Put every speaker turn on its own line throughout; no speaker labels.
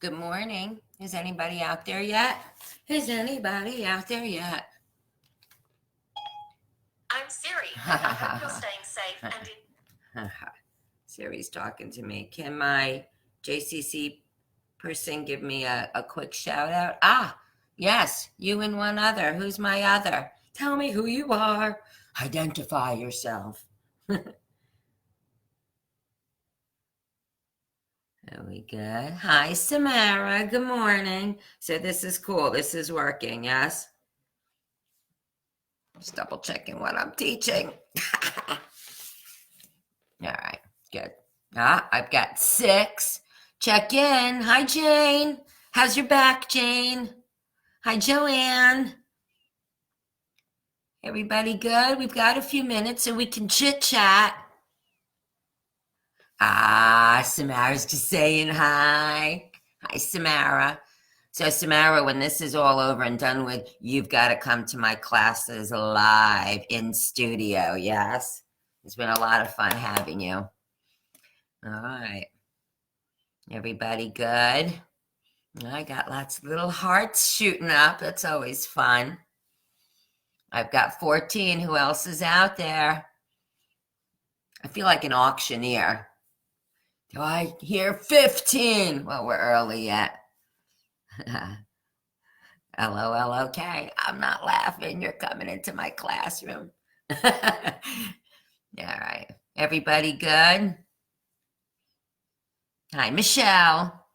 Good morning. Is anybody out there yet? Is anybody out there yet?
I'm Siri, and I hope you're staying safe and
Siri's talking to me. Can my JCC person give me a quick shout out? Yes, you and one other. Who's my other? Tell me who you are. Identify yourself. There we go. Hi, Samara. Good morning. So this is cool. This is working, yes? Just double checking what I'm teaching. All right, good. I've got 6. Check in. Hi, Jane. How's your back, Jane? Hi, Joanne. Everybody good? We've got a few minutes so we can chit chat. Samara's just saying hi. Hi, Samara. So, Samara, when this is all over and done with, you've got to come to my classes live in studio, yes? It's been a lot of fun having you. All right. Everybody good? I got lots of little hearts shooting up. That's always fun. I've got 14. Who else is out there? I feel like an auctioneer. Do I hear 15? Well, we're early yet. LOL, okay. I'm not laughing. You're coming into my classroom. All right. Everybody good? Hi, Michelle.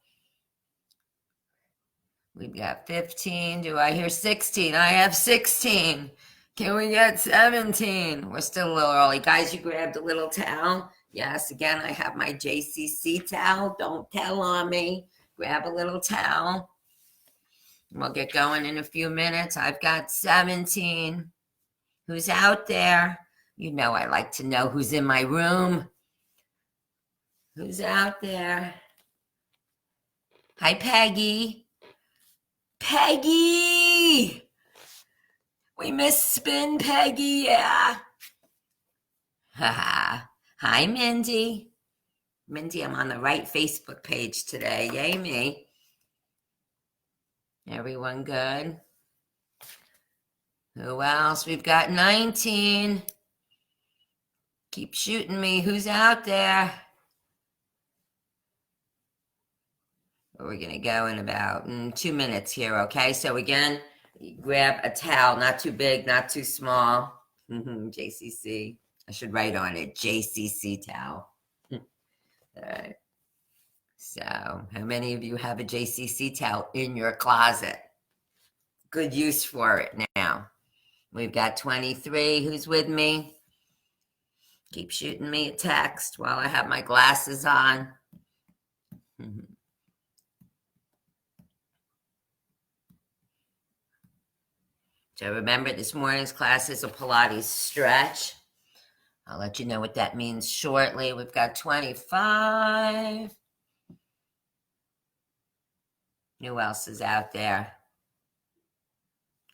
We've got 15. Do I hear 16? I have 16. Can we get 17? We're still a little early. Guys, you grabbed a little towel? Yes, again, I have my JCC towel. Don't tell on me. Grab a little towel. We'll get going in a few minutes. I've got 17. Who's out there? You know I like to know who's in my room. Who's out there? Hi, Peggy. Peggy! We miss Spin Peggy, yeah. Hi, Mindy. Mindy, I'm on the right Facebook page today. Yay me. Everyone good? Who else? We've got 19. Keep shooting me. Who's out there? We're going to go in about 2 minutes here, okay? So again, grab a towel, not too big, not too small. JCC. I should write on it, JCC towel. All right. So how many of you have a JCC towel in your closet? Good use for it now. We've got 23. Who's with me? Keep shooting me a text while I have my glasses on. So remember, this morning's class is a Pilates stretch. I'll let you know what that means shortly. We've got 25. Who else is out there?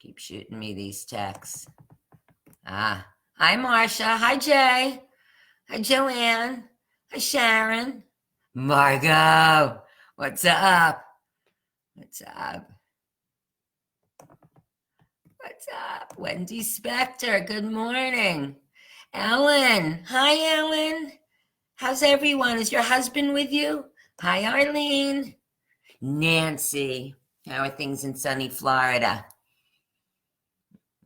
Keep shooting me these texts. Hi, Marcia. Hi, Jay. Hi, Joanne. Hi, Sharon. Margot. What's up? What's up? What's up? Wendy Spector. Good morning. Ellen. Hi, Ellen. How's everyone? Is your husband with you? Hi, Arlene. Nancy. How are things in sunny Florida?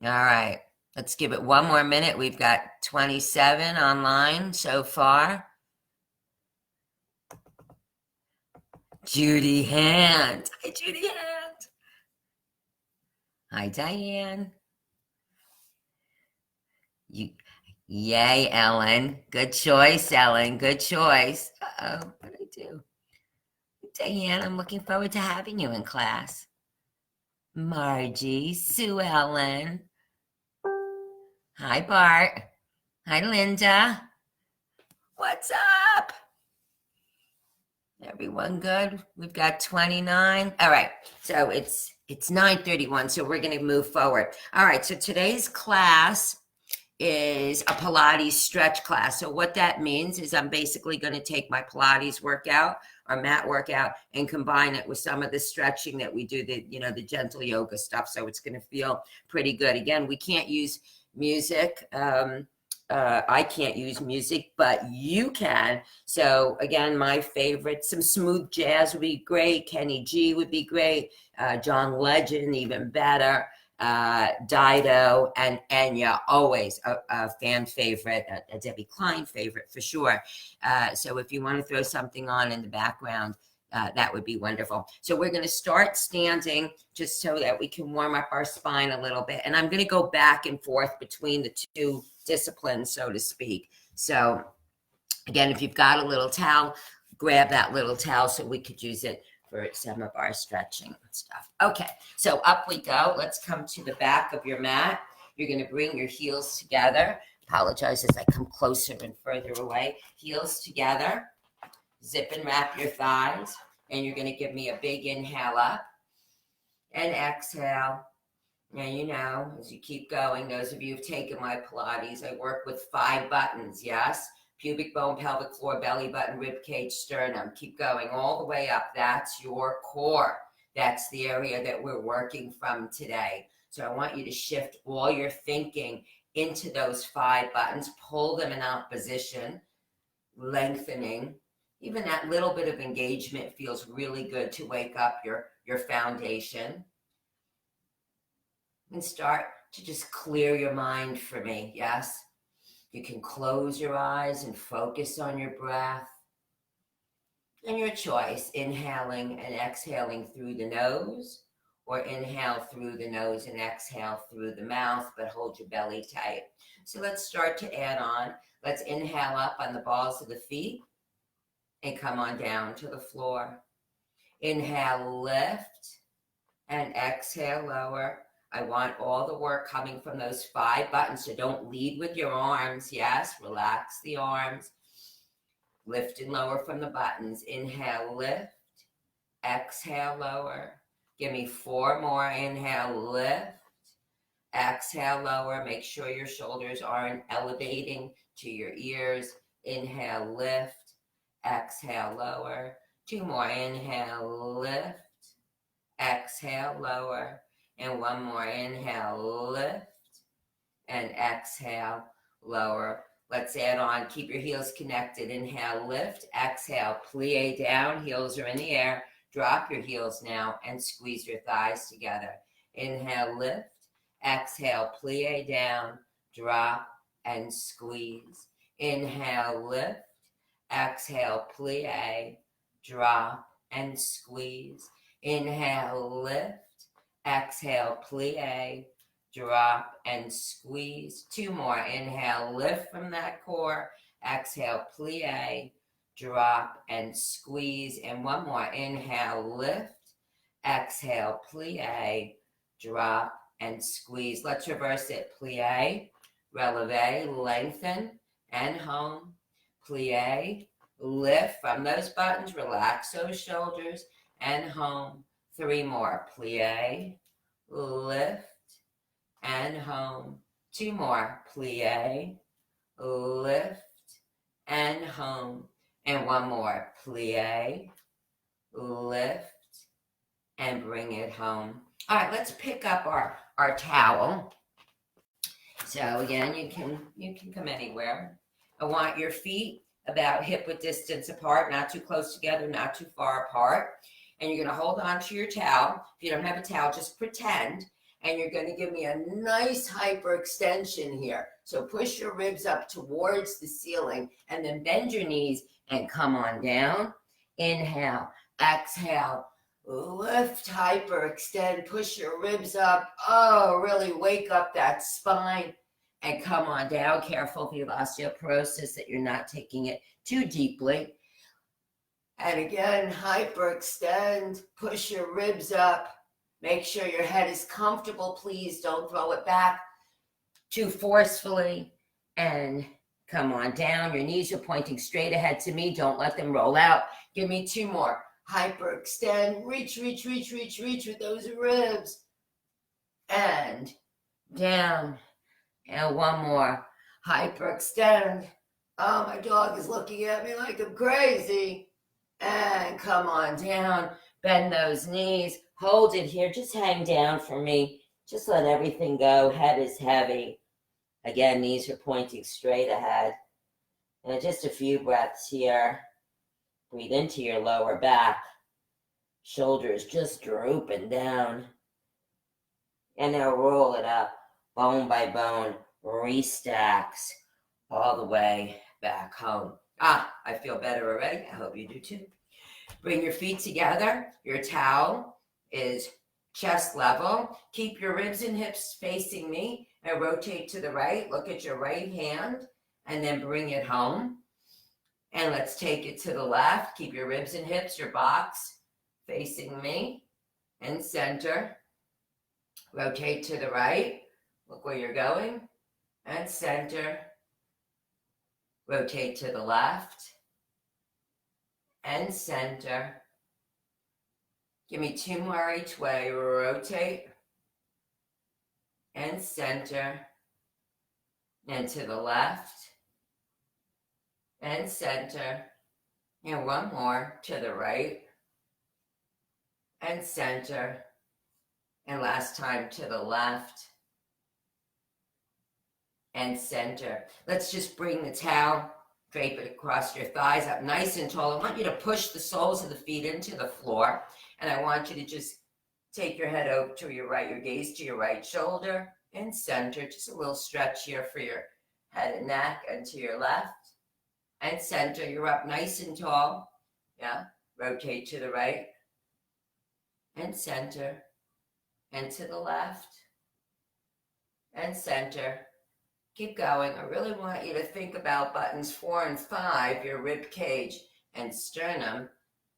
All right. Let's give it one more minute. We've got 27 online so far. Judy Hand. Hi, Judy Hand. Hi, Diane. Yay, Ellen. Good choice, Ellen. Good choice. Uh-oh, what did I do? Diane, I'm looking forward to having you in class. Margie, Sue Ellen. Hi, Bart. Hi, Linda. What's up? Everyone good? We've got 29. All right. So it's 9:31, so we're going to move forward. All right. So today's class is a Pilates stretch class. So what that means is I'm basically going to take my Pilates workout or mat workout and combine it with some of the stretching that we do, the gentle yoga stuff. So it's going to feel pretty good. Again, we can't use music. I can't use music, but you can. So again, my favorite, some smooth jazz would be great. Kenny G would be great. John Legend, even better. Dido and Enya, always a fan favorite, a Debbie Klein favorite for sure. So if you want to throw something on in the background, that would be wonderful. So we're going to start standing just so that we can warm up our spine a little bit. And I'm going to go back and forth between the two disciplines, so to speak. So again, if you've got a little towel, grab that little towel so we could use it for some of our stretching stuff. Okay, so up we go. Let's come to the back of your mat. You're going to bring your heels together. Apologize as I come closer and further away. Heels together. Zip and wrap your thighs. And you're going to give me a big inhale up and exhale. Now, as you keep going, those of you who've taken my Pilates, I work with 5 buttons, yes? Pubic bone, pelvic floor, belly button, rib cage, sternum. Keep going all the way up. That's your core. That's the area that we're working from today. So I want you to shift all your thinking into those 5 buttons. Pull them in opposition, lengthening. Even that little bit of engagement feels really good to wake up your foundation. And start to just clear your mind for me, yes? You can close your eyes and focus on your breath. And your choice, inhaling and exhaling through the nose, or inhale through the nose and exhale through the mouth, but hold your belly tight. So let's start to add on. Let's inhale up on the balls of the feet and come on down to the floor. Inhale, lift, and exhale, lower. I want all the work coming from those 5 buttons, so don't lead with your arms. Yes, relax the arms. Lift and lower from the buttons. Inhale, lift. Exhale, lower. Give me 4 more. Inhale, lift. Exhale, lower. Make sure your shoulders aren't elevating to your ears. Inhale, lift. Exhale, lower. 2 more. Inhale, lift. Exhale, lower. And 1 more. Inhale, lift. And exhale, lower. Let's add on. Keep your heels connected. Inhale, lift. Exhale, plie down. Heels are in the air. Drop your heels now and squeeze your thighs together. Inhale, lift. Exhale, plie down. Drop and squeeze. Inhale, lift. Exhale, plie. Drop and squeeze. Inhale, lift. Exhale, plie. Drop and squeeze. 2 more. Inhale, lift from that core. Exhale, plie. Drop and squeeze. And 1 more. Inhale, lift. Exhale, plie. Drop and squeeze. Let's reverse it. Plie, releve, lengthen, and home. Plie, lift from those buttons. Relax those shoulders, and home. 3 more. Plie, lift, and home. 2 more. Plie, lift, and home. And 1 more. Plie, lift, and bring it home. All right, let's pick up our towel. So again, you can come anywhere. I want your feet about hip-width distance apart, not too close together, not too far apart. And you're going to hold on to your towel. If you don't have a towel, just pretend. And you're going to give me a nice hyperextension here. So push your ribs up towards the ceiling and then bend your knees and come on down. Inhale, exhale, lift, hyperextend, push your ribs up. Oh, really wake up that spine and come on down. Careful if you have osteoporosis that you're not taking it too deeply. And again, hyperextend, push your ribs up. Make sure your head is comfortable. Please don't throw it back too forcefully. And come on down. Your knees are pointing straight ahead to me. Don't let them roll out. Give me 2 more. Hyperextend. Reach, reach, reach, reach, reach with those ribs. And down. And 1 more. Hyperextend. Oh, my dog is looking at me like I'm crazy. And come on down. Bend those knees. Hold it here. Just hang down for me. Just let everything go. Head is heavy. Again, knees are pointing straight ahead. And just a few breaths here. Breathe into your lower back. Shoulders just drooping down. And now roll it up, bone by bone, restacks all the way back home. I feel better already. I hope you do too. Bring your feet together. Your towel is chest level. Keep your ribs and hips facing me and rotate to the right. Look at your right hand and then bring it home. And let's take it to the left. Keep your ribs and hips, your box facing me and center. Rotate to the right. Look where you're going. And center. Rotate to the left. And center. Give me 2 more each way. Rotate. And center. And to the left. And center. And 1 more to the right. And center. And last time to the left and center. Let's just bring the towel, drape it across your thighs up nice and tall. I want you to push the soles of the feet into the floor. And I want you to just take your head over to your right, your gaze to your right shoulder and center. Just a little stretch here for your head and neck, and to your left and center. You're up nice and tall. Yeah. Rotate to the right and center. And to the left, and center. Keep going. I really want you to think about buttons 4 and 5, your rib cage and sternum.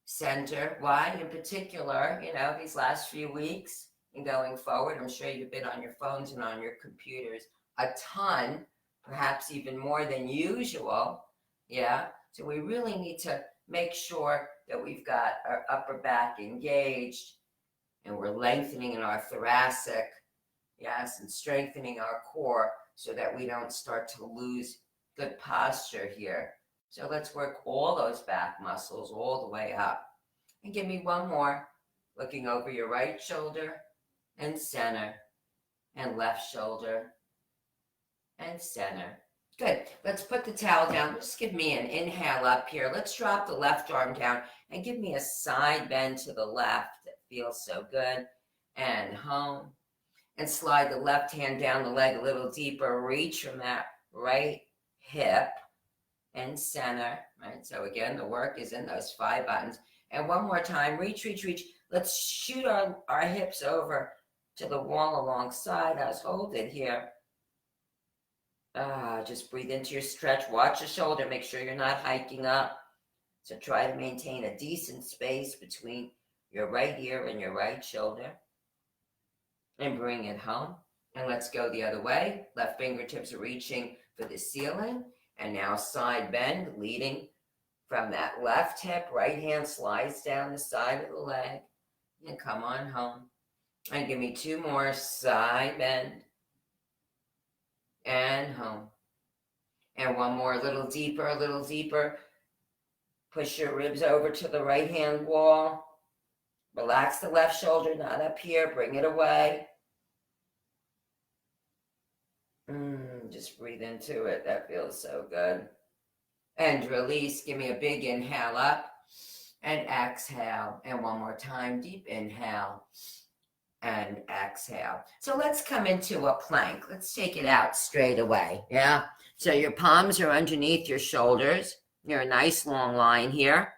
Center. Why in particular, these last few weeks and going forward, I'm sure you've been on your phones and on your computers a ton, perhaps even more than usual. Yeah. So we really need to make sure that we've got our upper back engaged. And we're lengthening in our thoracic, yes, and strengthening our core so that we don't start to lose good posture here. So let's work all those back muscles all the way up. And give me 1 more, looking over your right shoulder and center, and left shoulder and center. Good. Let's put the towel down. Just give me an inhale up here. Let's drop the left arm down and give me a side bend to the left. Feels so good. And home. And slide the left hand down the leg a little deeper. Reach from that right hip and center. Right. So again, the work is in those 5 buttons. And 1 more time. Reach, reach, reach. Let's shoot our hips over to the wall alongside us. Hold it here. Just breathe into your stretch. Watch your shoulder. Make sure you're not hiking up. So try to maintain a decent space between your right ear and your right shoulder. And bring it home. And let's go the other way. Left fingertips are reaching for the ceiling. And now side bend, leading from that left hip. Right hand slides down the side of the leg. And come on home. And give me 2 more. Side bend. And home. And 1 more, a little deeper, a little deeper. Push your ribs over to the right hand wall. Relax the left shoulder, not up here. Bring it away. Just breathe into it. That feels so good. And release. Give me a big inhale up. And exhale. And 1 more time. Deep inhale. And exhale. So let's come into a plank. Let's take it out straight away. Yeah. So your palms are underneath your shoulders. You're a nice long line here.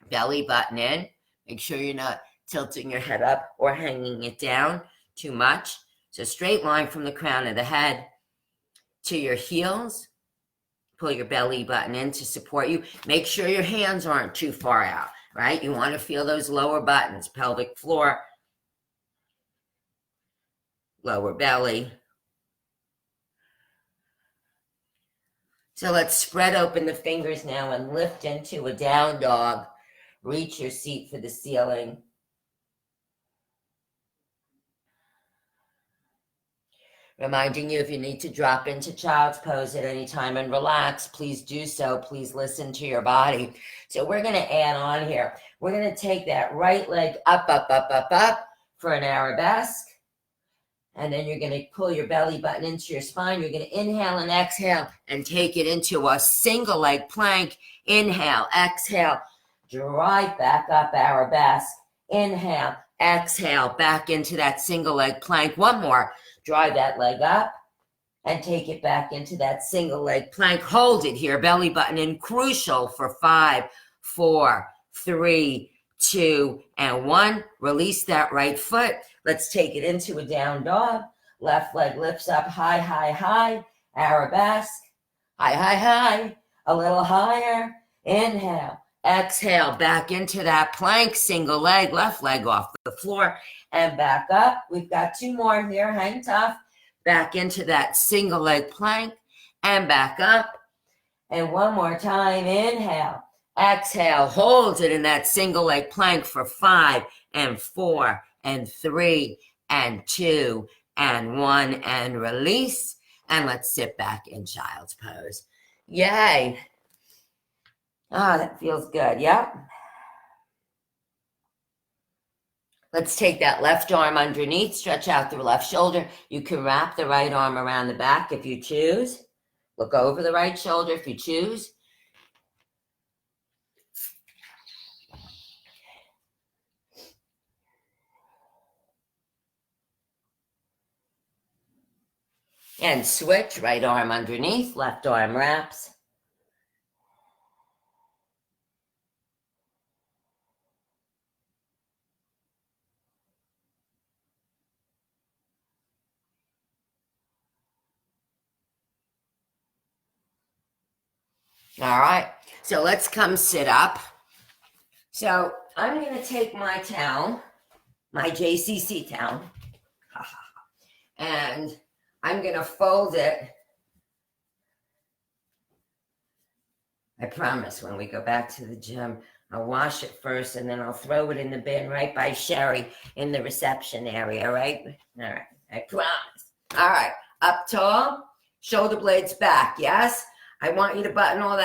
Belly button in. Make sure you're not tilting your head up or hanging it down too much. So straight line from the crown of the head to your heels. Pull your belly button in to support you. Make sure your hands aren't too far out, right? You want to feel those lower buttons, pelvic floor, lower belly. So let's spread open the fingers now and lift into a down dog. Reach your seat for the ceiling. Reminding you, if you need to drop into child's pose at any time and relax, please do so. Please listen to your body. So we're going to add on here. We're going to take that right leg up, up, up, up, up for an arabesque. And then you're going to pull your belly button into your spine. You're going to inhale and exhale and take it into a single leg plank. Inhale, exhale, drive back up, arabesque. Inhale, exhale, back into that single leg plank. One more. Drive that leg up and take it back into that single leg plank. Hold it here, belly button in, crucial for 5, 4, 3, 2, and 1. Release that right foot. Let's take it into a down dog. Left leg lifts up, high, high, high. Arabesque. High, high, high. A little higher. Inhale. Exhale. Back into that plank. Single leg. Left leg off the floor. And back up. We've got 2 more here. Hang tough. Back into that single leg plank. And back up. And one more time. Inhale. Exhale. Hold it in that single leg plank for 5 and 4 and 3 and 2 and 1, and release. And let's sit back in child's pose. Yay. Oh, that feels good. Yep. Let's take that left arm underneath, stretch out the left shoulder. You can wrap the right arm around the back if you choose. Look over the right shoulder if you choose. And switch, right arm underneath, left arm wraps. All right, so let's come sit up. So I'm going to take my towel, my JCC towel, and I'm going to fold it. I promise when we go back to the gym, I'll wash it first and then I'll throw it in the bin right by Sherry in the reception area, right? All right, I promise. All right, up tall, shoulder blades back, yes? I want you to button all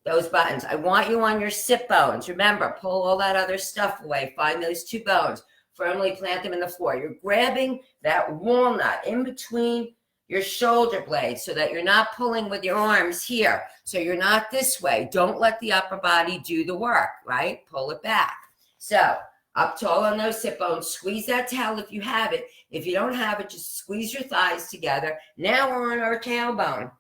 those buttons. I want you on your sit bones. Remember, pull all that other stuff away. Find those 2 bones. Firmly plant them in the floor. You're grabbing that walnut in between your shoulder blades so that you're not pulling with your arms here. So you're not this way. Don't let the upper body do the work, right? Pull it back. So up tall on those sit bones. Squeeze that towel if you have it. If you don't have it, just squeeze your thighs together. Now we're on our tailbone.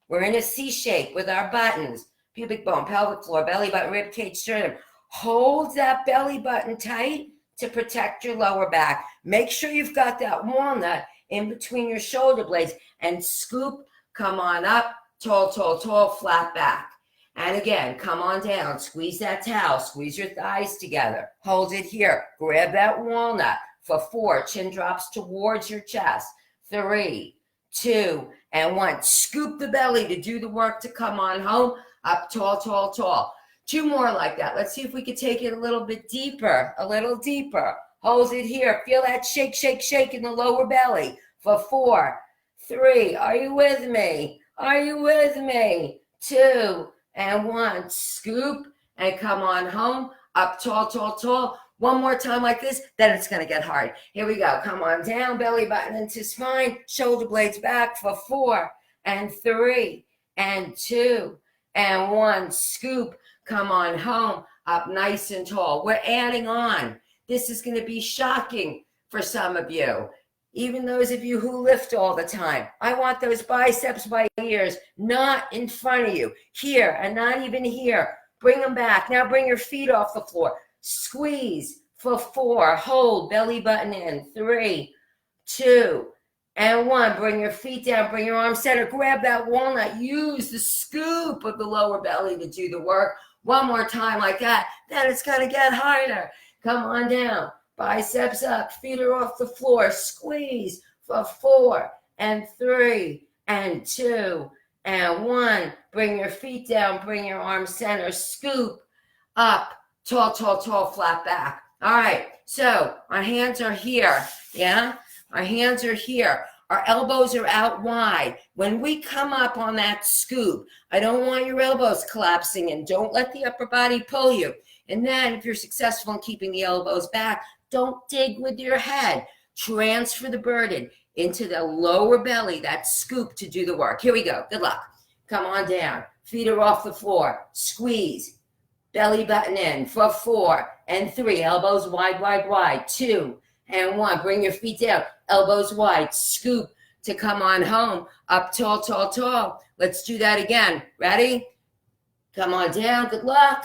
We're in a C shape with our buttons. Pubic bone, pelvic floor, belly button, rib cage, sternum. Hold that belly button tight to protect your lower back. Make sure you've got that walnut in between your shoulder blades and scoop, come on up, tall, tall, tall, flat back. And again, come on down, squeeze that towel, squeeze your thighs together. Hold it here, grab that walnut for 4, chin drops towards your chest. 3, 2, and 1. Scoop the belly to do the work to come on home. Up tall, tall, tall. 2 more like that. Let's see if we can take it a little bit deeper, a little deeper. Hold it here. Feel that shake, shake, shake in the lower belly for 4, 3. Are you with me? Are you with me? 2, and 1. Scoop and come on home. Up tall, tall, tall. 1 more time like this, then it's going to get hard. Here we go. Come on down, belly button into spine, shoulder blades back for 4, and 3, and 2, and 1. Scoop, come on home, up nice and tall. We're adding on. This is going to be shocking for some of you, even those of you who lift all the time. I want those biceps by ears, not in front of you, here, and not even here. Bring them back. Now bring your feet off the floor. Squeeze for 4. Hold, belly button in. 3, 2, and 1. Bring your feet down. Bring your arms center. Grab that walnut. Use the scoop of the lower belly to do the work. 1 more time like that. Then it's going to get harder. Come on down. Biceps up. Feet are off the floor. Squeeze for 4, and 3, and 2, and 1. Bring your feet down. Bring your arms center. Scoop up. Tall, tall, tall, flat back. All right, so our hands are here, yeah? Our hands are here. Our elbows are out wide. When we come up on that scoop, I don't want your elbows collapsing, and don't let the upper body pull you. And then if you're successful in keeping the elbows back, don't dig with your head. Transfer the burden into the lower belly, that scoop, to do the work. Here we go. Good luck. Come on down. Feet are off the floor. Squeeze. Belly button in for 4 and 3. Elbows wide, wide, wide. 2 and 1. Bring your feet down. Elbows wide. Scoop to come on home. Up tall, tall, tall. Let's do that again. Ready? Come on down. Good luck.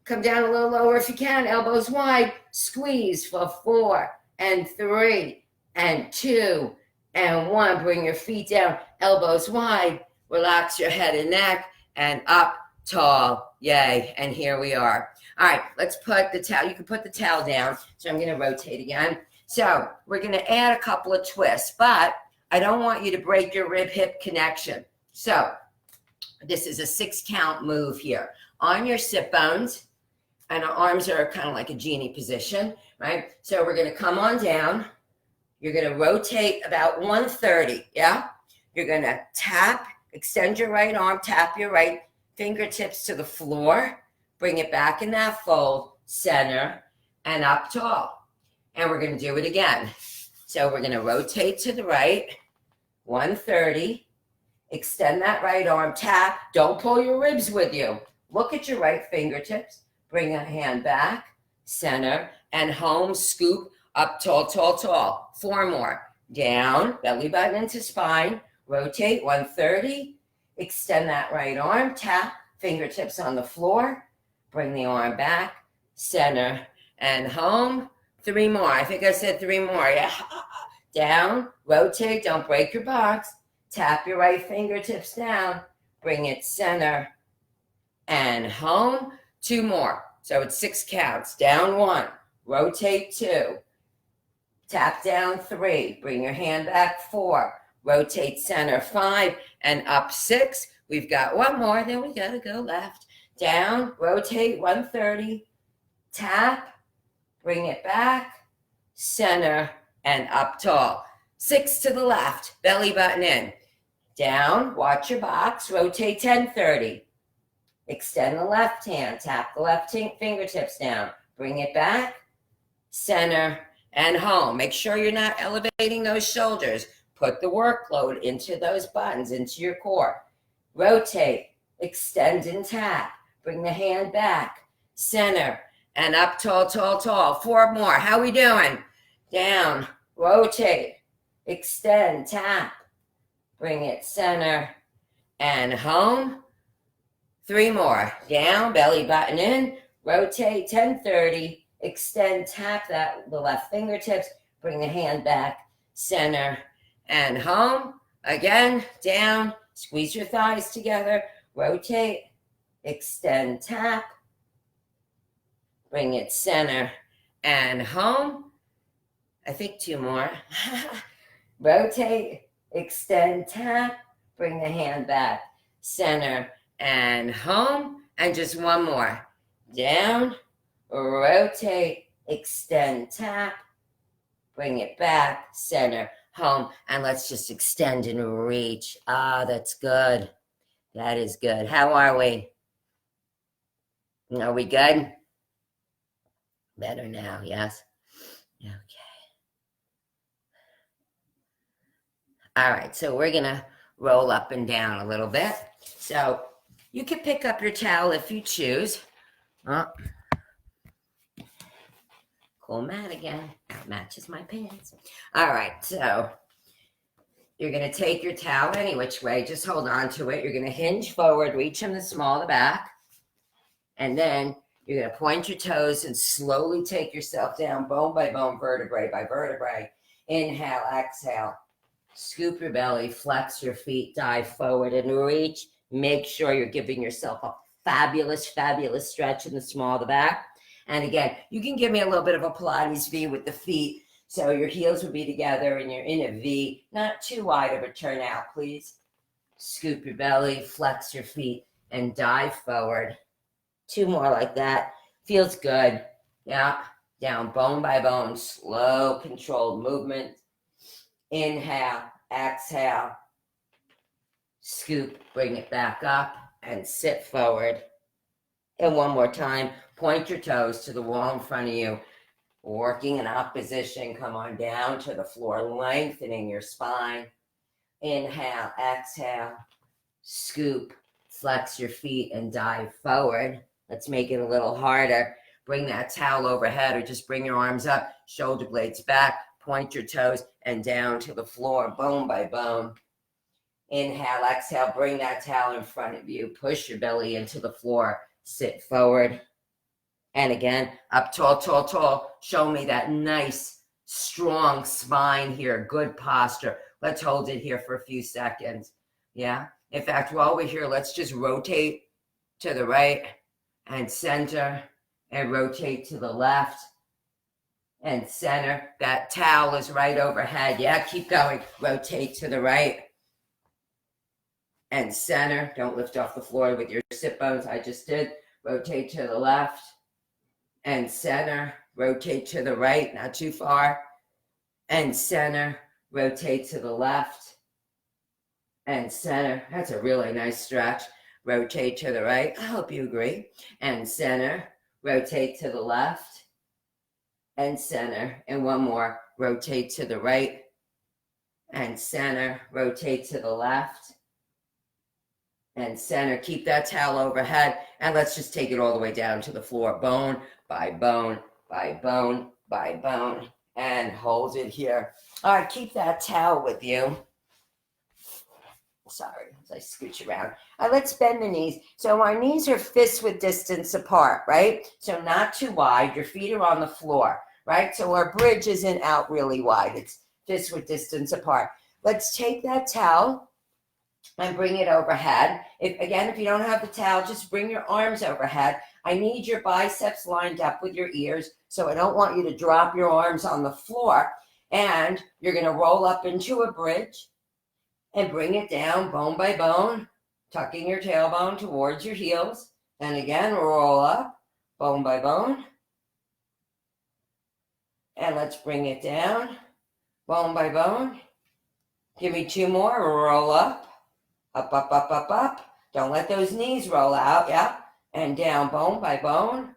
Come down a little lower if you can. Elbows wide. Squeeze for 4 and 3 and 2 and 1. Bring your feet down. Elbows wide. Relax your head and neck. And up tall. Yay. And here we are. All right, let's put the towel. You can put the towel down. So I'm going to rotate again. So we're going to add a couple of twists, but I don't want you to break your rib hip connection. So this is a 6 count move here. On your sit bones, and our arms are kind of like a genie position, right? So we're going to come on down. You're going to rotate about 130, yeah? You're going to tap, extend your right arm, tap your right fingertips to the floor, bring it back in that fold, center, and up tall. And we're going to do it again. So we're going to rotate to the right, 130, extend that right arm, tap, don't pull your ribs with you. Look at your right fingertips, bring a hand back, center, and home, scoop, up tall, tall, tall. 4 more. Down, belly button into spine, rotate, 130, extend that right arm, tap, fingertips on the floor, bring the arm back, center, and home. 3 more. I think I said 3 more. Yeah. Down, rotate, don't break your box. Tap your right fingertips down, bring it center, and home. 2 more. So it's 6 counts. Down 1, rotate 2, tap down 3, bring your hand back 4, rotate center 5, and up 6. We've got 1 more, then we gotta go left. Down, rotate 130, tap, bring it back, center, and up tall. 6 to the left, belly button in. Down, watch your box, rotate 1030. Extend the left hand, tap the left fingertips down, bring it back, center, and home. Make sure you're not elevating those shoulders. Put the workload into those buttons, into your core. Rotate, extend and tap. Bring the hand back, center, and up tall, tall, tall. 4 more. How we doing? Down, rotate, extend, tap. Bring it center and home. 3 more. Down, belly button in, rotate 1030, extend, tap the left fingertips, bring the hand back, center, and home. Again, down, squeeze your thighs together, rotate, extend, tap, bring it center, and home. I think 2 more. Rotate, extend, tap, bring the hand back, center, and home. And just 1 more. Down, rotate, extend, tap, bring it back, center, home. And let's just extend and reach. Ah, that's good. That is good. How are we? Are we good? Better now, yes? Okay. All right, so we're going to roll up and down a little bit. So you can pick up your towel if you choose. Oh. Cool mat again. That matches my pants. All right, so you're going to take your towel any which way. Just hold on to it. You're going to hinge forward, reach from the small to the back. And then you're going to point your toes and slowly take yourself down bone by bone, vertebrae by vertebrae. Inhale, exhale. Scoop your belly, flex your feet, dive forward and reach. Make sure you're giving yourself a fabulous, fabulous stretch in the small of the back. And again, you can give me a little bit of a Pilates V with the feet. So your heels will be together and you're in a V. Not too wide of a turnout, please. Scoop your belly, flex your feet, and dive forward. 2 more like that. Feels good. Yeah. Down bone by bone, slow, controlled movement. Inhale, exhale, scoop, bring it back up, and sit forward. And one more time, point your toes to the wall in front of you. Working in opposition, come on down to the floor, lengthening your spine. Inhale, exhale, scoop, flex your feet and dive forward. Let's make it a little harder. Bring that towel overhead or just bring your arms up, shoulder blades back, point your toes and down to the floor, bone by bone. Inhale, exhale, bring that towel in front of you. Push your belly into the floor, sit forward. And again, up tall, tall, tall. Show me that nice, strong spine here. Good posture. Let's hold it here for a few seconds. Yeah. In fact, while we're here, let's just rotate to the right and center and rotate to the left and center. That towel is right overhead. Yeah, keep going. Rotate to the right and center. Don't lift off the floor with your sit bones. I just did. Rotate to the left and center. Rotate to the right, not too far. And center. Rotate to the left and center. That's a really nice stretch. Rotate to the right. I hope you agree. And center. Rotate to the left and center. And one more. Rotate to the right and center. Rotate to the left and center. Keep that towel overhead. And let's just take it all the way down to the floor. Bone by bone by bone by bone. And hold it here. All right, keep that towel with you. Sorry, as I scooch around. Let's bend the knees. So our knees are fist width distance apart, right? So not too wide. Your feet are on the floor, right? So our bridge isn't out really wide. It's fist width distance apart. Let's take that towel and bring it overhead. If you don't have the towel, just bring your arms overhead. I need your biceps lined up with your ears, so I don't want you to drop your arms on the floor. And you're going to roll up into a bridge and bring it down bone by bone, tucking your tailbone towards your heels. And again, roll up bone by bone. And let's bring it down bone by bone. Give me two more. Roll up, up, up, up, up, up. Don't let those knees roll out. Yeah. And down bone by bone.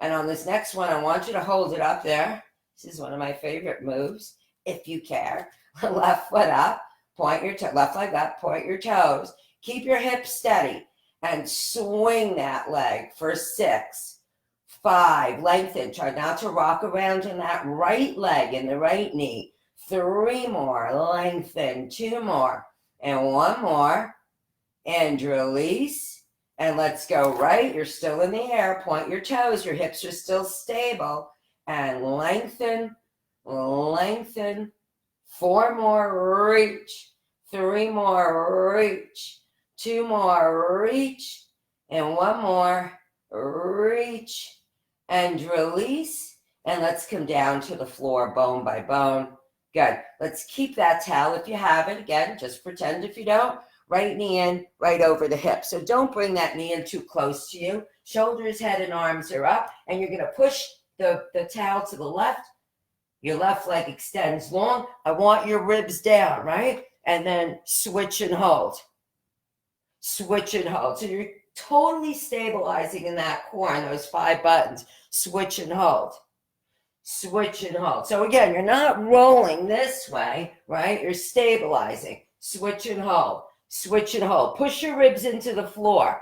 And on this next one, I want you to hold it up there. This is one of my favorite moves, if you care. Left foot up, point your toe, left leg up, point your toes. Keep your hips steady and swing that leg for 6, 5, lengthen. Try not to rock around in that right leg and the right knee. 3 more, lengthen. 2 more, and 1 more. And release. And let's go right. You're still in the air. Point your toes. Your hips are still stable. And lengthen, lengthen. 4 more, reach. 3 more, reach. 2 more, reach. And 1 more, reach. And release. And let's come down to the floor, bone by bone. Good. Let's keep that towel if you have it. Again, just pretend if you don't. Right knee in, right over the hip. So don't bring that knee in too close to you. Shoulders, head, and arms are up. And you're going to push the towel to the left. Your left leg extends long. I want your ribs down, right? And then switch and hold. Switch and hold. So you're totally stabilizing in that core in those 5 buttons. Switch and hold. Switch and hold. So again, you're not rolling this way, right? You're stabilizing. Switch and hold. Switch and hold. Push your ribs into the floor.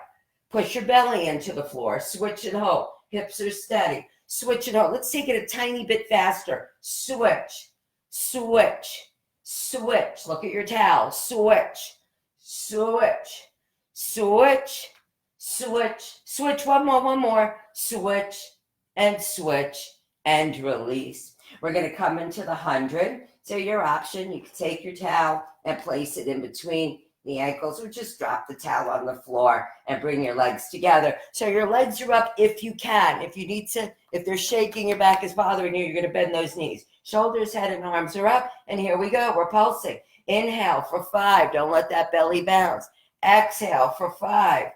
Push your belly into the floor. Switch and hold. Hips are steady. Switch and hold. Let's take it a tiny bit faster. Switch. Switch. Switch. Look at your towel. Switch. Switch. Switch. Switch. Switch. One more. Switch and switch and release. We're going to come into the 100. So your option, you can take your towel and place it in between the ankles, or just drop the towel on the floor and bring your legs together. So your legs are up if you can. If you need to, if they're shaking, your back is bothering you, you're going to bend those knees. Shoulders, head, and arms are up. And here we go. We're pulsing. Inhale for 5. Don't let that belly bounce. Exhale for 5.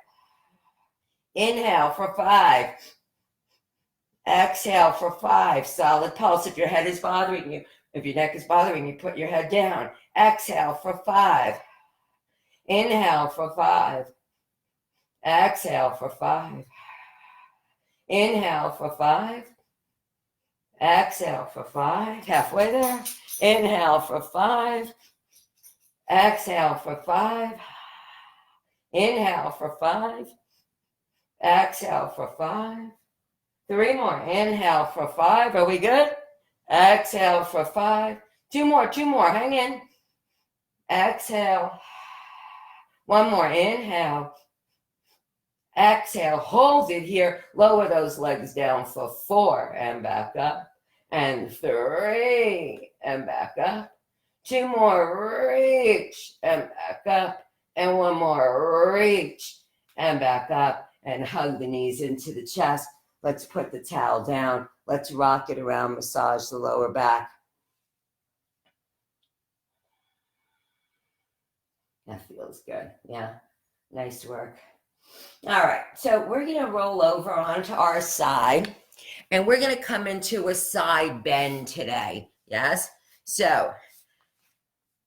Inhale for 5. Exhale for 5. Solid pulse. If your head is bothering you, If your neck is bothering you, put your head down. Exhale for 5. Inhale for 5. Exhale for 5. Inhale for 5. Exhale for 5. Halfway there. Inhale for 5. Exhale for 5. Inhale for 5. Exhale for 5. 3 more. Inhale for 5. Are we good? Exhale for 5. 2 more. Hang in. Exhale. 1 more. Inhale. Exhale. Hold it here. Lower those legs down for 4 and back up. And 3 and back up. 2 more. Reach and back up. And 1 more. Reach and back up. And hug the knees into the chest. Let's put the towel down. Let's rock it around, massage the lower back. That feels good. Yeah, nice work. All right, so we're going to roll over onto our side, and we're going to come into a side bend today. Yes? So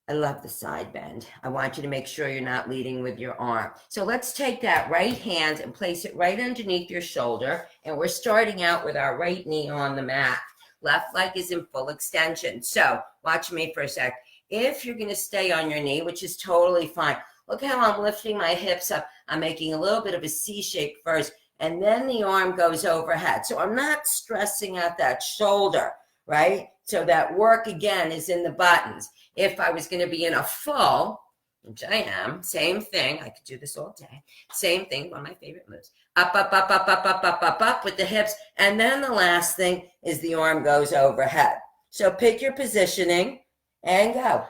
I love the side bend. I want you to make sure you're not leading with your arm. So let's take that right hand and place it right underneath your shoulder. And we're starting out with our right knee on the mat. Left leg is in full extension. So watch me for a sec. If you're going to stay on your knee, which is totally fine, look how I'm lifting my hips up. I'm making a little bit of a C shape first, and then the arm goes overhead. So I'm not stressing out that shoulder, right? So that work again is in the buttons. If I was going to be in a full, which I am, same thing. I could do this all day. Same thing, one of my favorite moves. Up, up, up, up, up, up, up, up, up with the hips. And then the last thing is the arm goes overhead. So pick your positioning and go.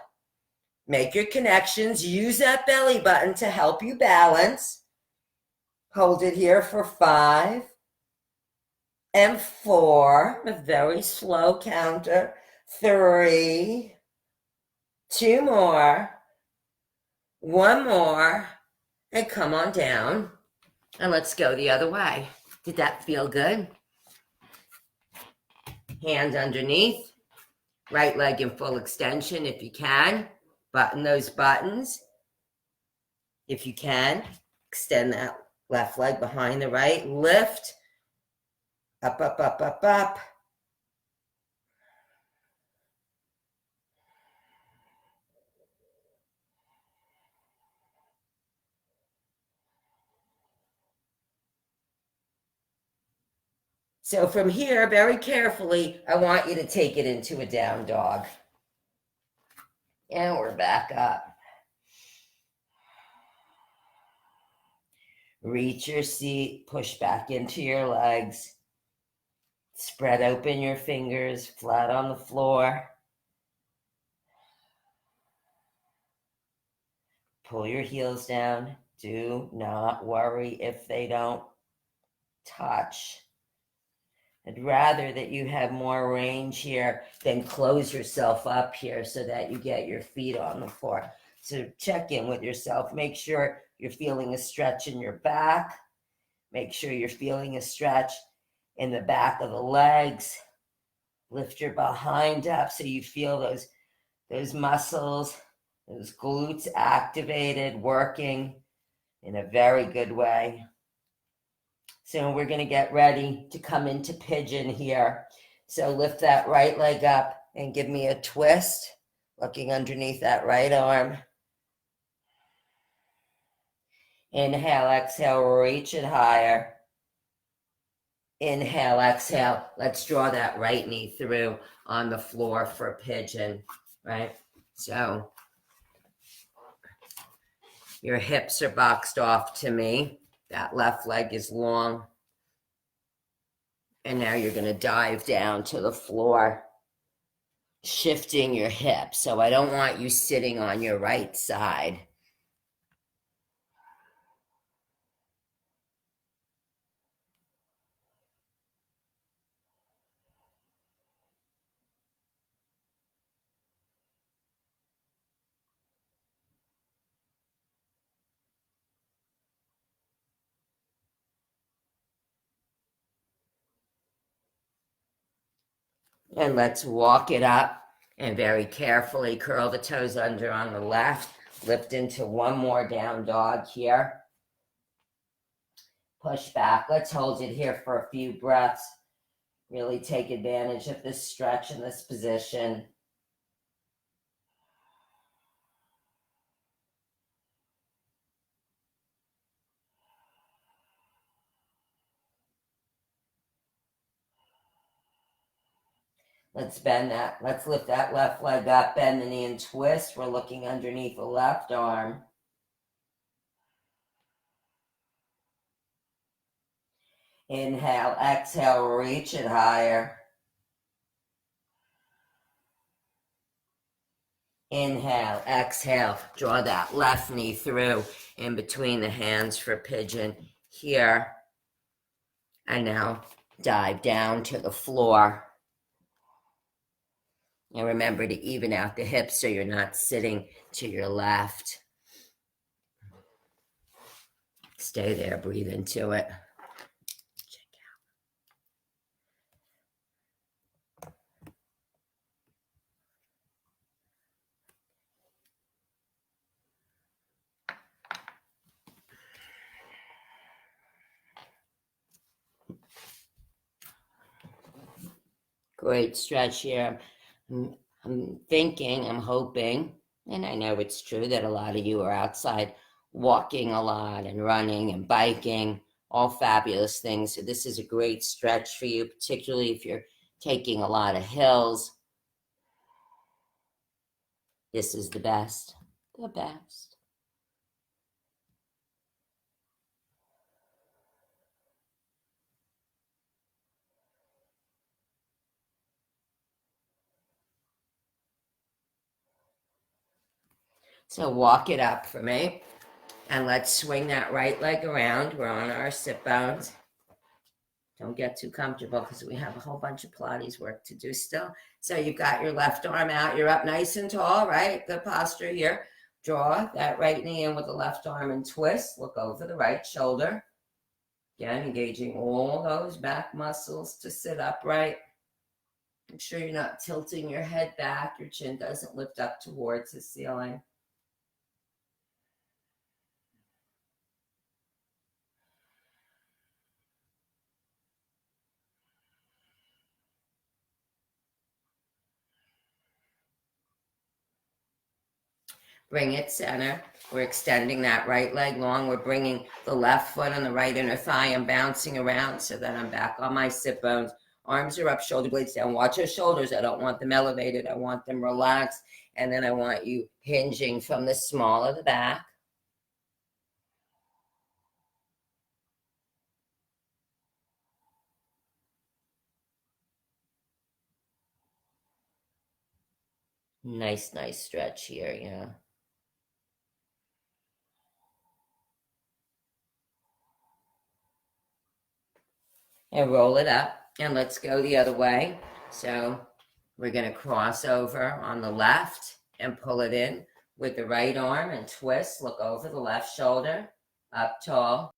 Make your connections. Use that belly button to help you balance. Hold it here for 5 and 4. A very slow counter. 3. 2 more, 1 more, and come on down. And let's go the other way. Did that feel good? Hand underneath, right leg in full extension if you can. Button those buttons if you can. Extend that left leg behind the right. Lift, up, up, up, up, up. So from here, very carefully, I want you to take it into a down dog. And we're back up. Reach your seat, push back into your legs. Spread open your fingers, flat on the floor. Pull your heels down. Do not worry if they don't touch. I'd rather that you have more range here than close yourself up here so that you get your feet on the floor. So check in with yourself. Make sure you're feeling a stretch in your back. Make sure you're feeling a stretch in the back of the legs. Lift your behind up so you feel those muscles, those glutes activated, working in a very good way. So we're going to get ready to come into pigeon here. So lift that right leg up and give me a twist, looking underneath that right arm. Inhale, exhale, reach it higher. Inhale, exhale. Let's draw that right knee through on the floor for pigeon, right? So your hips are boxed off to me. That left leg is long. And now you're going to dive down to the floor, shifting your hips. So I don't want you sitting on your right side. And let's walk it up And very carefully curl the toes under on the left. Lift into one more down dog here. Push back. Let's hold it here for a few breaths. Really take advantage of this stretch in this position. Let's bend that. Let's lift that left leg up, bend the knee and twist. We're looking underneath the left arm. Inhale, exhale, reach it higher. Inhale, exhale, draw that left knee through in between the hands for pigeon here. And now dive down to the floor. And remember to even out the hips so you're not sitting to your left. Stay there, breathe into it. Check out. Great stretch here. I'm thinking, I'm hoping, and I know it's true that a lot of you are outside walking a lot and running and biking, all fabulous things. So this is a great stretch for you, particularly if you're taking a lot of hills. This is the best, the best. So walk it up for me. And let's swing that right leg around. We're on our sit bones. Don't get too comfortable because we have a whole bunch of Pilates work to do still. So you've got your left arm out. You're up nice and tall, right? Good posture here. Draw that right knee in with the left arm and twist. Look over the right shoulder. Again, engaging all those back muscles to sit upright. Make sure you're not tilting your head back. Your chin doesn't lift up towards the ceiling. Bring it center. We're extending that right leg long. We're bringing the left foot on the right inner thigh and bouncing around so that I'm back on my sit bones. Arms are up, shoulder blades down. Watch your shoulders. I don't want them elevated. I want them relaxed. And then I want you hinging from the small of the back. Nice, nice stretch here, yeah. And roll it up, and let's go the other way. So we're going to cross over on the left and pull it in with the right arm and twist. Look over the left shoulder, up tall.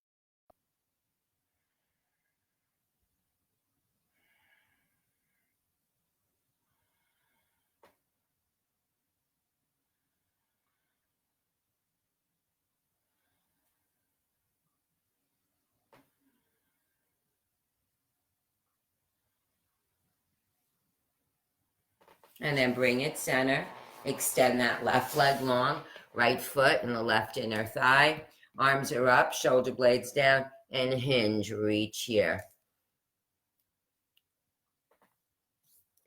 And then bring it center. Extend that left leg long, right foot in the left inner thigh. Arms are up, shoulder blades down, and hinge, reach here.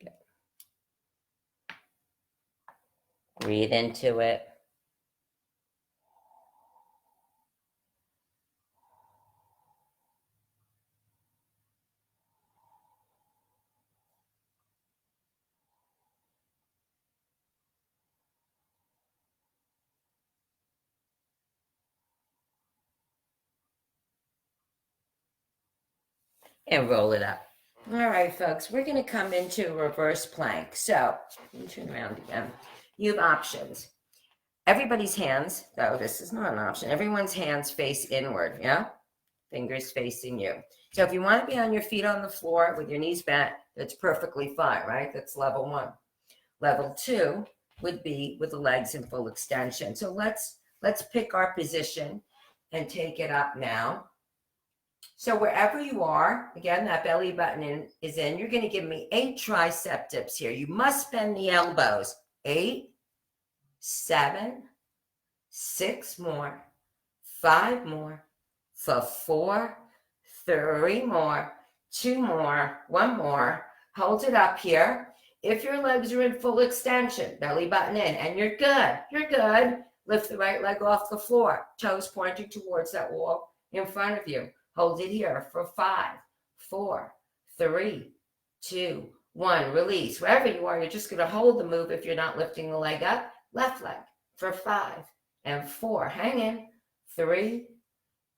Okay. Breathe into it. And roll it up. All right, folks, we're going to come into reverse plank. So, let me turn around again. You have options. Everybody's hands, though, this is not an option. Everyone's hands face inward, yeah? Fingers facing you. So if you want to be on your feet on the floor with your knees bent, that's perfectly fine, right? That's level one. Level 2 would be with the legs in full extension. So let's pick our position and take it up now. So wherever you are, again, that belly button is in, you're going to give me 8 tricep dips here. You must bend the elbows. 8, 7, 6 more, 5 more, for 4, 3 more, 2 more, 1 more. Hold it up here. If your legs are in full extension, belly button in, and you're good, lift the right leg off the floor, toes pointing towards that wall in front of you. Hold it here for 5, 4, 3, 2, 1. Release. Wherever you are, you're just going to hold the move if you're not lifting the leg up. Left leg for 5 and 4. Hang in. 3,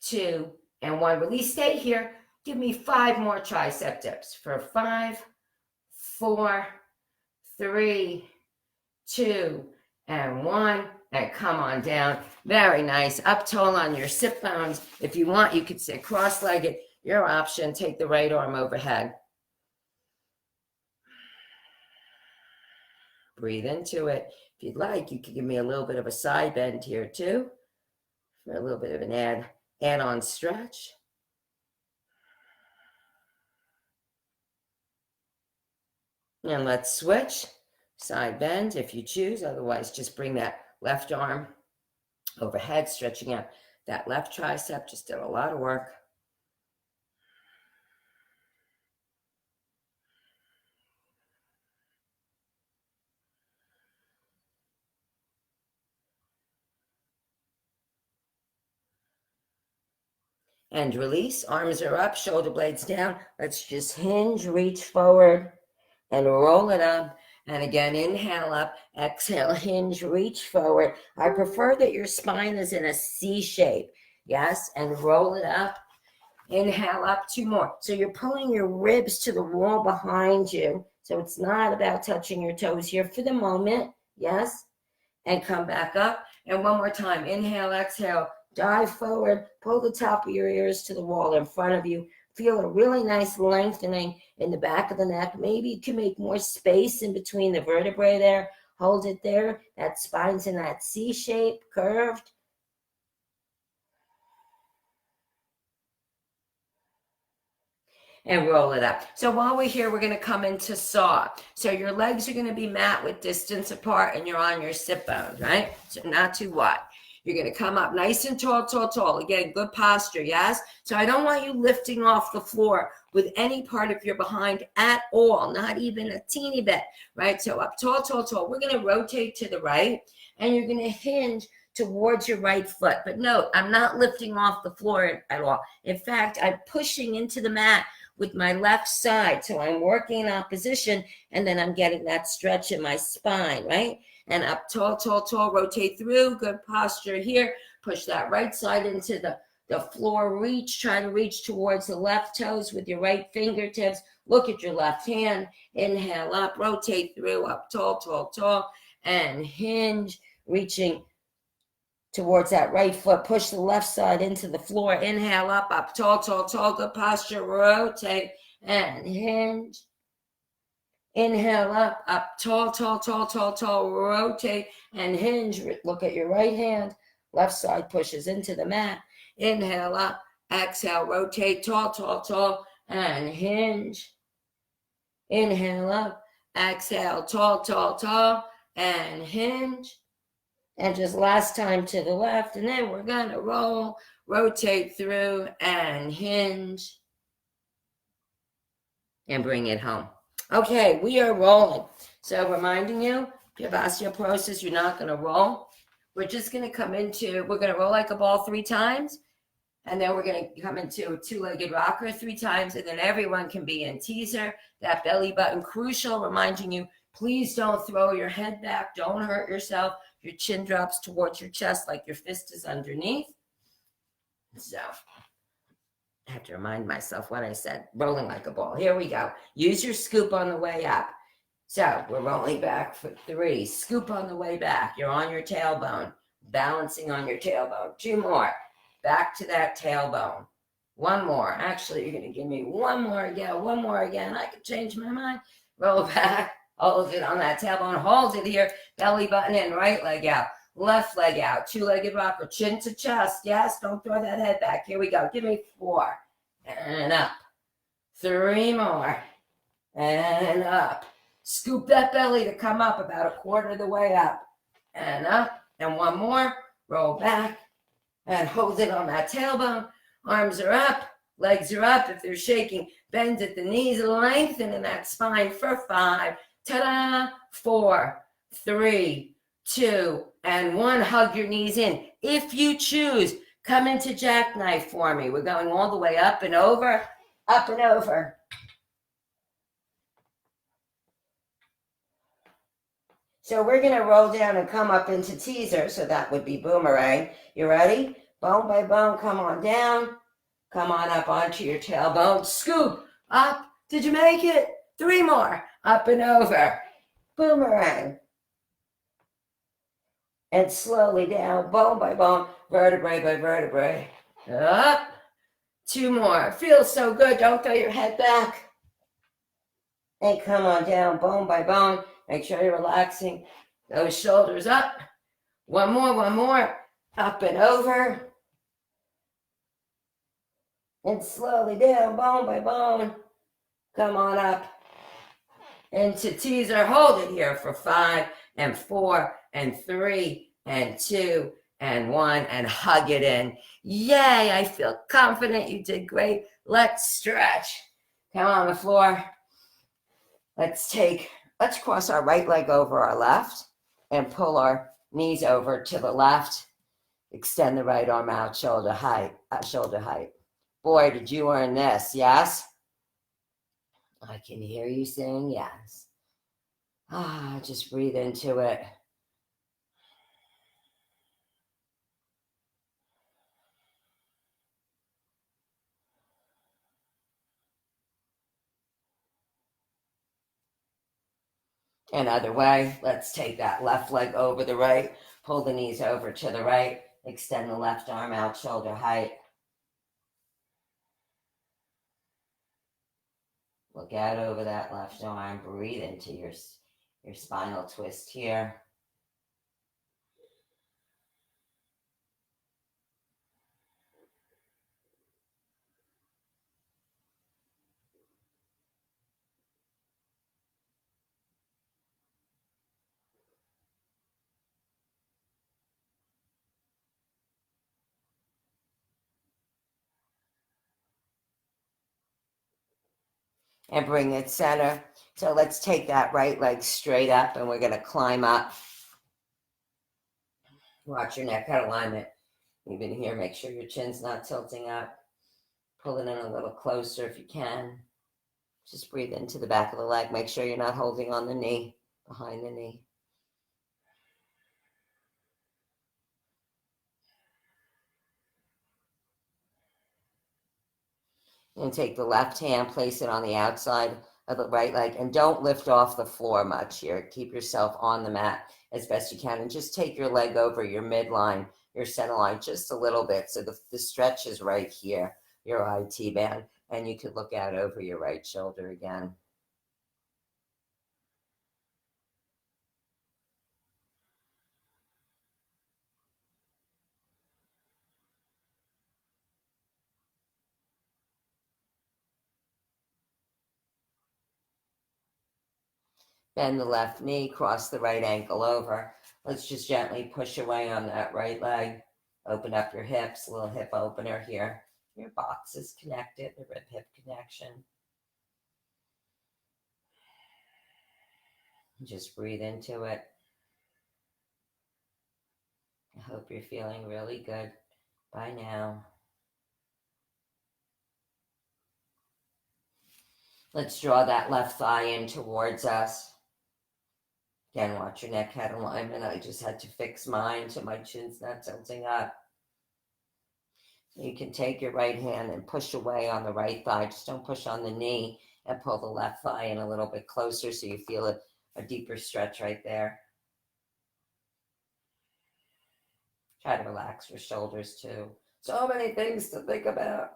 2, and 1. Release. Stay here. Give me 5 more tricep dips for 5, 4, 3, 2, and 1. And come on down. Very nice. Up tall on your sit bones. If you want, you could sit cross-legged. Your option. Take the right arm overhead. Breathe into it. If you'd like, you could give me a little bit of a side bend here too, for a little bit of an add-on stretch. And let's switch. Side bend if you choose. Otherwise, just bring that left arm overhead, stretching out that left tricep. Just did a lot of work. And release. Arms are up, shoulder blades down. Let's just hinge, reach forward, and roll it up. And again, inhale up, exhale, hinge, reach forward. I prefer that your spine is in a C shape. Yes, and roll it up. Inhale up, 2 more. So you're pulling your ribs to the wall behind you. So it's not about touching your toes here for the moment. Yes, and come back up. And one more time. Inhale, exhale, dive forward, pull the top of your ears to the wall in front of you. Feel a really nice lengthening in the back of the neck. Maybe you can make more space in between the vertebrae there. Hold it there. That spine's in that C shape, curved. And roll it up. So while we're here, we're going to come into saw. So your legs are going to be mat with distance apart and you're on your sit bones, right? So not too wide. You're going to come up nice and tall, tall, tall. Again, good posture, yes? So I don't want you lifting off the floor with any part of your behind at all, not even a teeny bit, right? So up tall, tall, tall. We're going to rotate to the right and you're going to hinge towards your right foot. But note, I'm not lifting off the floor at all. In fact, I'm pushing into the mat with my left side. So I'm working in opposition and then I'm getting that stretch in my spine, right? And up tall, tall, tall, rotate through, good posture here. Push that right side into the floor, reach, try to reach towards the left toes with your right fingertips. Look at your left hand, inhale up, rotate through, up tall, tall, tall, and hinge, reaching towards that right foot. Push the left side into the floor, inhale up, up tall, tall, tall, good posture, rotate, and hinge. Inhale up tall, tall, tall, tall, tall, rotate and hinge. Look at your right hand. Left side pushes into the mat. Inhale up, exhale, rotate, tall, tall, tall, and hinge. Inhale up, exhale, tall, tall, tall, and hinge. And just last time to the left, and then we're going to roll, rotate through, and hinge. And bring it home. Okay, we are rolling. So reminding you, if you have osteoporosis, you're not going to roll. We're just going to come into, we're going to roll like a ball 3 times. And then we're going to come into a 2-legged rocker 3 times. And then everyone can be in teaser. That belly button, crucial, reminding you, please don't throw your head back. Don't hurt yourself. Your chin drops towards your chest like your fist is underneath. So I have to remind myself what I said. Rolling like a ball. Here we go. Use your scoop on the way up. So we're rolling back for 3. Scoop on the way back. You're on your tailbone. Balancing on your tailbone. 2 more. Back to that tailbone. 1 more. Actually, you're going to give me 1 more again. 1 more again. I could change my mind. Roll back. Hold it on that tailbone. Hold it here. Belly button in. Right leg out. Left leg out. Two-legged rocker. Chin to chest. Yes. Don't throw that head back. Here we go. Give me 4. And up. 3 more. And up. Scoop that belly to come up about a quarter of the way up. And up. And 1 more. Roll back. And hold it on that tailbone. Arms are up. Legs are up. If they're shaking, bend at the knees. Lengthen in that spine for 5. Ta-da! 4, 3, 2, and 1. Hug your knees in. If you choose, come into jackknife for me. We're going all the way up and over, up and over. So we're going to roll down and come up into teaser. So that would be boomerang. You ready? Bone by bone, come on down. Come on up onto your tailbone. Scoop up. Did you make it? 3 more. Up and over. Boomerang. And slowly down, bone by bone, vertebrae by vertebrae. Up. 2 more. Feels so good. Don't throw your head back. And come on down, bone by bone. Make sure you're relaxing those shoulders up. 1 more, 1 more. Up and over. And slowly down, bone by bone. Come on up into teaser. Hold it here for 5 and 4 and 3 and 2 and 1 and hug it in. Yay, I feel confident. You did great. Let's stretch. Come on the floor. Let's cross our right leg over our left and pull our knees over to the left. Extend the right arm out, shoulder height. Boy, did you earn this, yes? I can hear you saying yes. Just breathe into it. Another way, let's take that left leg over the right, pull the knees over to the right, extend the left arm out, shoulder height. Look out over that left arm, breathe into your spinal twist here. And bring it center. So let's take that right leg straight up and we're going to climb up. Watch your neck out alignment. Even here, make sure your chin's not tilting up. Pull it in a little closer if you can. Just breathe into the back of the leg. Make sure you're not holding on the knee, behind the knee. And take the left hand, place it on the outside of the right leg, and don't lift off the floor much here. Keep yourself on the mat as best you can, and just take your leg over your midline, your center line, just a little bit. So the stretch is right here, your IT band, and you could look out over your right shoulder again. Bend the left knee, cross the right ankle over. Let's just gently push away on that right leg. Open up your hips, a little hip opener here. Your box is connected, the rib hip connection. Just breathe into it. I hope you're feeling really good by now. Let's draw that left thigh in towards us. Again, watch your neck head alignment. I just had to fix mine so my chin's not tilting up. You can take your right hand and push away on the right thigh. Just don't push on the knee, and pull the left thigh in a little bit closer so you feel a deeper stretch right there. Try to relax your shoulders too. So many things to think about.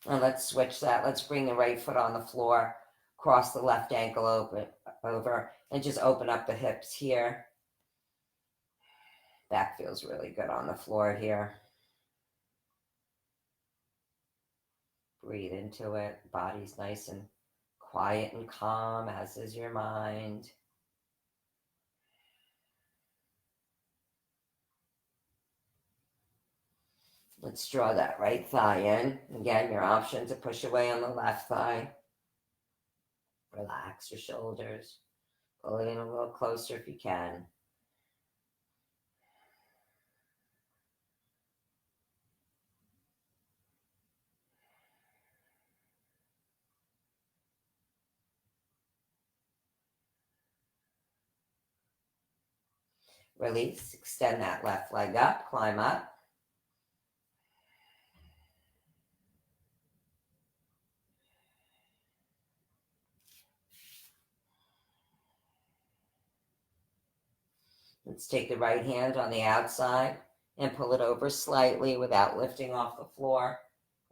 And let's switch that. Let's bring the right foot on the floor, cross the left ankle over, and just open up the hips here. Back feels really good on the floor here. Breathe into it. Body's nice and quiet and calm, as is your mind. Let's draw that right thigh in. Again, your option to push away on the left thigh. Relax your shoulders. Pull it in a little closer if you can. Release. Extend that left leg up. Climb up. Let's take the right hand on the outside and pull it over slightly without lifting off the floor.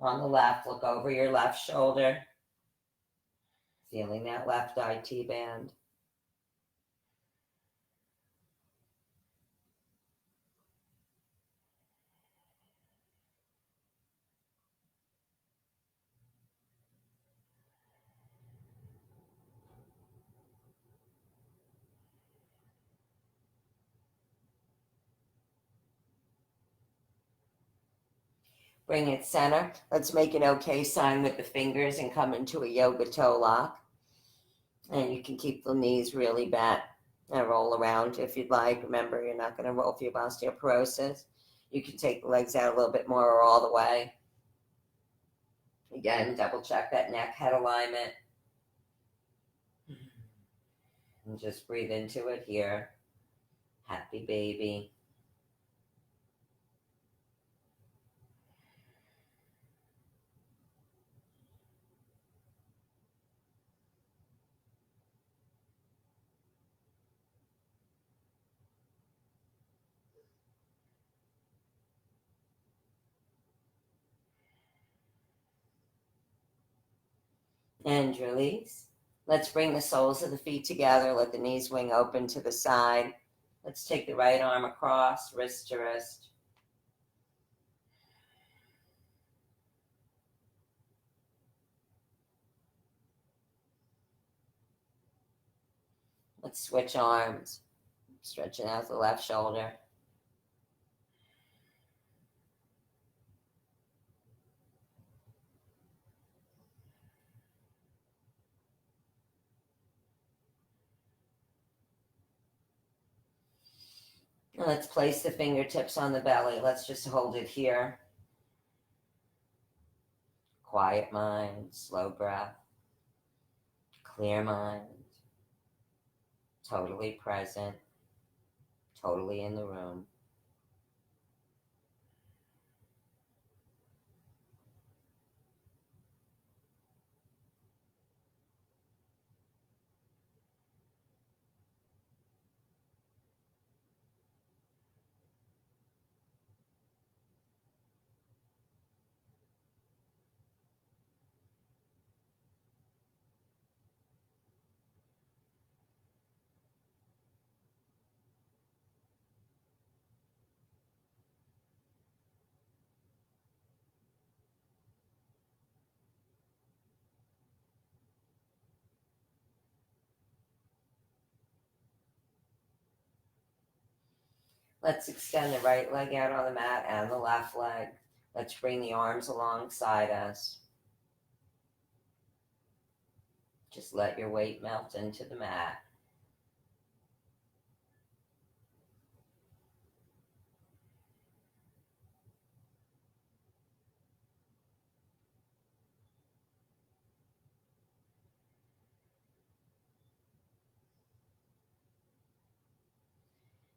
On the left, look over your left shoulder. Feeling that left IT band. Bring it center. Let's make an okay sign with the fingers and come into a yoga toe lock. And you can keep the knees really bent and roll around if you'd like. Remember, you're not going to roll if you have osteoporosis. You can take the legs out a little bit more or all the way. Again, double check that neck head alignment. And just breathe into it here. Happy baby. And release. Let's bring the soles of the feet together. Let the knees wing open to the side. Let's take the right arm across, wrist to wrist. Let's switch arms. Stretching out the left shoulder. And let's place the fingertips on the belly. Let's just hold it here. Quiet mind, slow breath, clear mind, totally present, totally in the room. Let's extend the right leg out on the mat and the left leg. Let's bring the arms alongside us. Just let your weight melt into the mat.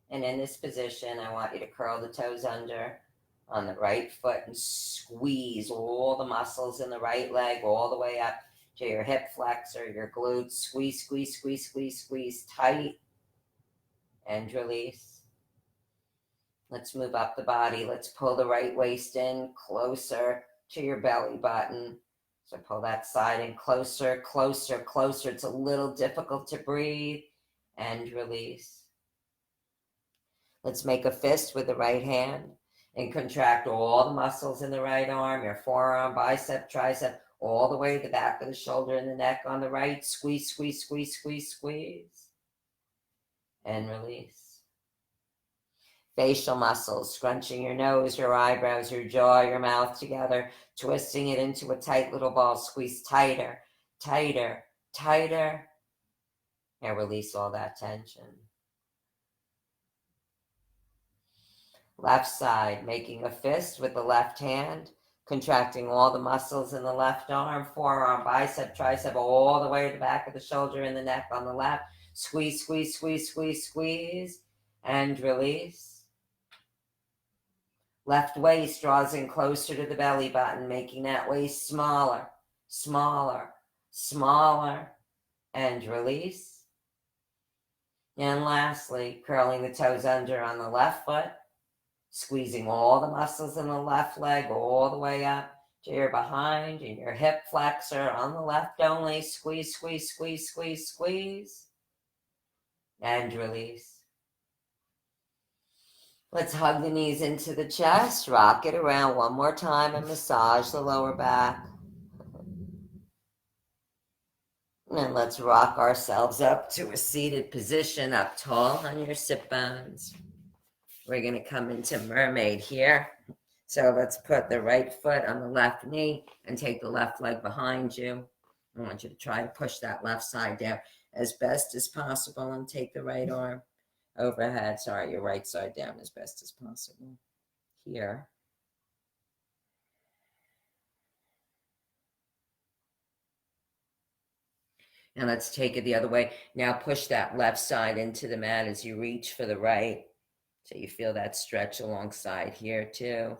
And in this position, I want you to curl the toes under on the right foot and squeeze all the muscles in the right leg all the way up to your hip flexor, your glutes. Squeeze, squeeze, squeeze, squeeze, squeeze tight and release. Let's move up the body. Let's pull the right waist in closer to your belly button. So pull that side in closer, closer, closer. It's a little difficult to breathe, and release. Let's make a fist with the right hand and contract all the muscles in the right arm, your forearm, bicep, tricep, all the way to the back of the shoulder and the neck on the right. Squeeze, squeeze, squeeze, squeeze, squeeze. And release. Facial muscles, scrunching your nose, your eyebrows, your jaw, your mouth together, twisting it into a tight little ball. Squeeze tighter, tighter, tighter. And release all that tension. Left side, making a fist with the left hand, contracting all the muscles in the left arm, forearm, bicep, tricep, all the way to the back of the shoulder and the neck on the left. Squeeze, squeeze, squeeze, squeeze, squeeze, and release. Left waist draws in closer to the belly button, making that waist smaller, smaller, smaller, and release. And lastly, curling the toes under on the left foot, squeezing all the muscles in the left leg all the way up to your behind and your hip flexor on the left only. Squeeze, squeeze, squeeze, squeeze, squeeze, and release. Let's hug the knees into the chest, rock it around one more time and massage the lower back. And let's rock ourselves up to a seated position, up tall on your sit bones. We're going to come into mermaid here. So let's put the right foot on the left knee and take the left leg behind you. I want you to try to push that left side down as best as possible and take the right arm overhead. Sorry, your right side down as best as possible. Here. And let's take it the other way. Now push that left side into the mat as you reach for the right. So you feel that stretch alongside here too.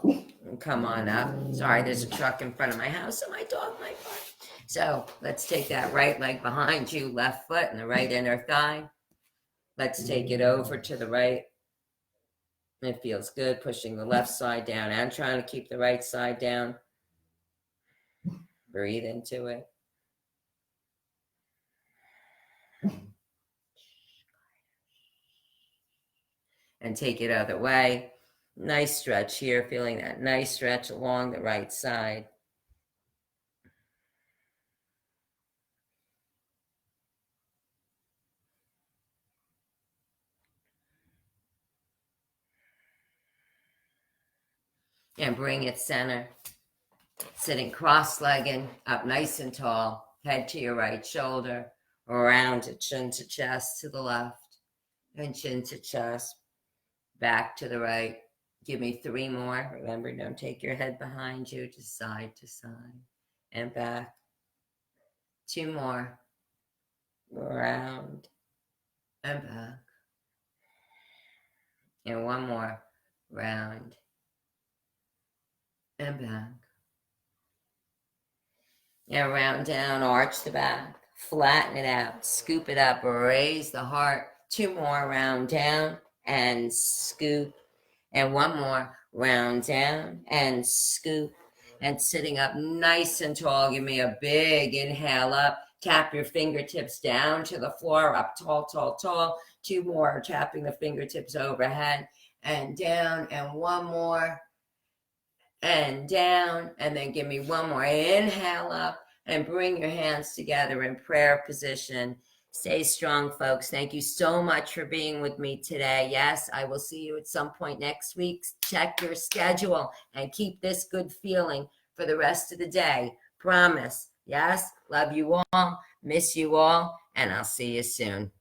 And come on up. Sorry, there's a truck in front of my house and my dog might bark. So let's take that right leg behind you, left foot and the right inner thigh. Let's take it over to the right. It feels good, pushing the left side down and trying to keep the right side down. Breathe into it. And take it other way. Nice stretch here, feeling that nice stretch along the right side. And bring it center. Sitting cross-legged, up nice and tall. Head to your right shoulder. Around to chin to chest to the left. And chin to chest. Back to the right. Give me 3 more. Remember, don't take your head behind you. Just side to side. And back. 2 more. Around. And back. And 1 more. Round. And back. And round down, arch the back, flatten it out, scoop it up, raise the heart. 2 more, round down and scoop. And 1 more, round down and scoop. And sitting up nice and tall, give me a big inhale up. Tap your fingertips down to the floor, up tall, tall, tall. 2 more, tapping the fingertips overhead and down. And 1 more. And down, and then give me 1 more. Inhale up and bring your hands together in prayer position. Stay strong, folks. Thank you so much for being with me today. Yes, I will see you at some point next week. Check your schedule and keep this good feeling for the rest of the day. Promise. Yes, love you all, miss you all, and I'll see you soon.